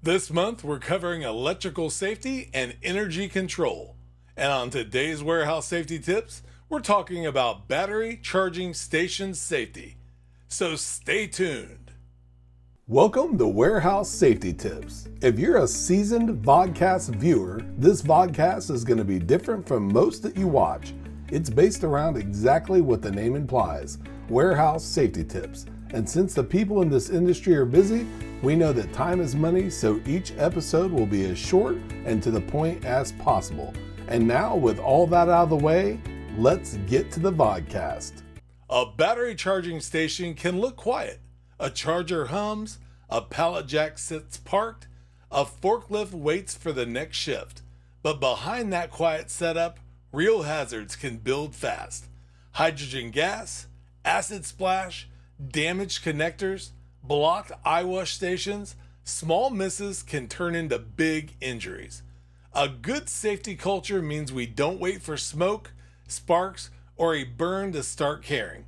This month, we're covering electrical safety and energy control. And on today's warehouse safety tips, we're talking about battery charging station safety. So stay tuned. Welcome to Warehouse Safety Tips. If you're a seasoned vodcast viewer, this vodcast is going to be different from most that you watch. It's based around exactly what the name implies, warehouse safety tips. And since the people in this industry are busy, we know that time is money, so each episode will be as short and to the point as possible. And now, with all that out of the way, let's get to the vodcast. A battery charging station can look quiet. A charger hums, a pallet jack sits parked, a forklift waits for the next shift. But behind that quiet setup, real hazards can build fast. Hydrogen gas, acid splash, damaged connectors, blocked Eyewash stations, small misses can turn into big injuries. A good safety culture means we don't wait for smoke, sparks, or a burn to start caring.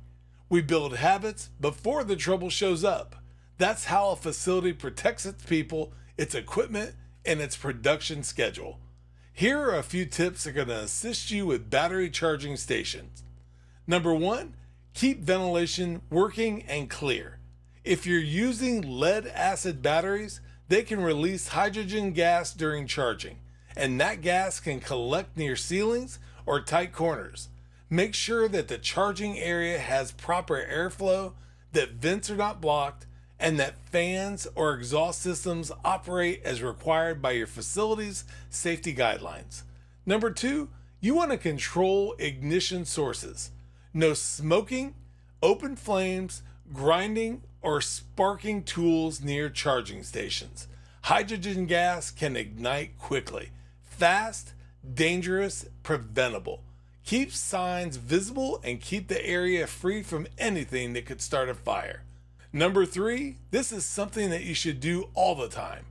We build habits before the trouble shows up. That's how a facility protects its people, its equipment, and its production schedule. Here are a few tips that are going to assist you with battery charging stations. Number 1, keep ventilation working and clear. If you're using lead-acid batteries, they can release hydrogen gas during charging, and that gas can collect near ceilings or tight corners. Make sure that the charging area has proper airflow, that vents are not blocked, and that fans or exhaust systems operate as required by your facility's safety guidelines. Number 2, you want to control ignition sources. No smoking, open flames, grinding, or sparking tools near charging stations. Hydrogen gas can ignite quickly. Fast, dangerous, preventable. Keep signs visible and keep the area free from anything that could start a fire. Number 3, this is something that you should do all the time.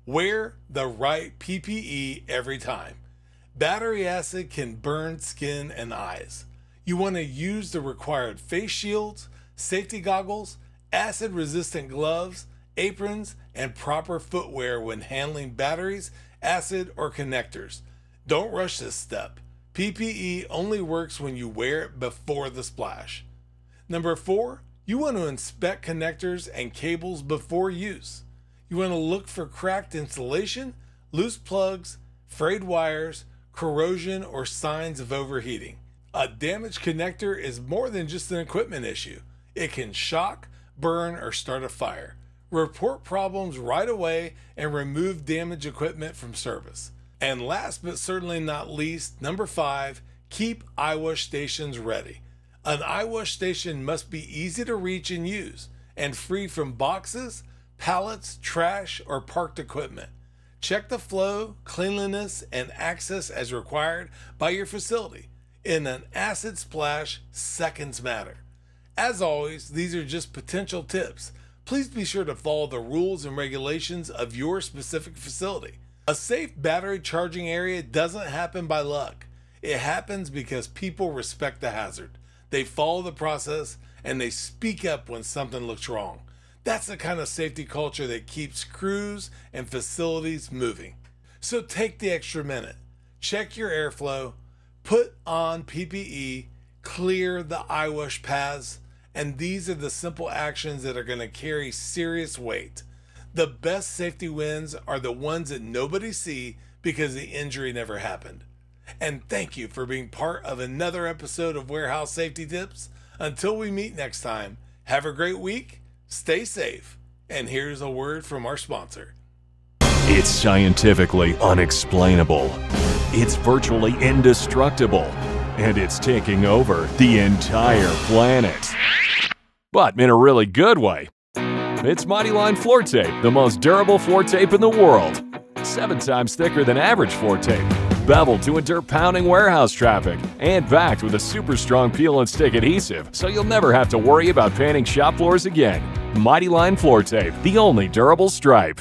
Wear the right PPE every time. Battery acid can burn skin and eyes. You want to use the required face shields, safety goggles, acid-resistant gloves, aprons, and proper footwear when handling batteries, acid, or connectors. Don't rush this step. PPE only works when you wear it before the splash. Number 4, you want to inspect connectors and cables before use. You want to look for cracked insulation, loose plugs, frayed wires, corrosion, or signs of overheating. A damaged connector is more than just an equipment issue. It can shock, burn, or start a fire. Report problems right away and remove damaged equipment from service. And last but certainly not least, number 5, keep Eyewash stations ready. An Eyewash station must be easy to reach and use, and free from boxes, pallets, trash, or parked equipment. Check the flow, cleanliness, and access as required by your facility. In an acid splash, seconds matter. As always, these are just potential tips. Please be sure to follow the rules and regulations of your specific facility. A safe battery charging area doesn't happen by luck. It happens because people respect the hazard. They follow the process and they speak up when something looks wrong. That's the kind of safety culture that keeps crews and facilities moving. So take the extra minute. Check your airflow, put on PPE, clear the Eyewash paths, and these are the simple actions that are going to carry serious weight. The best safety wins are the ones that nobody see because the injury never happened. And thank you for being part of another episode of Warehouse Safety Tips. Until we meet next time, have a great week, stay safe, and here's a word from our sponsor. It's scientifically unexplainable. It's virtually indestructible. And it's taking over the entire planet. But in a really good way. It's Mighty Line floor tape, the most durable floor tape in the world. 7 times thicker than average floor tape. Beveled to endure pounding warehouse traffic. And backed with a super strong peel and stick adhesive, so you'll never have to worry about painting shop floors again. Mighty Line floor tape, the only durable stripe.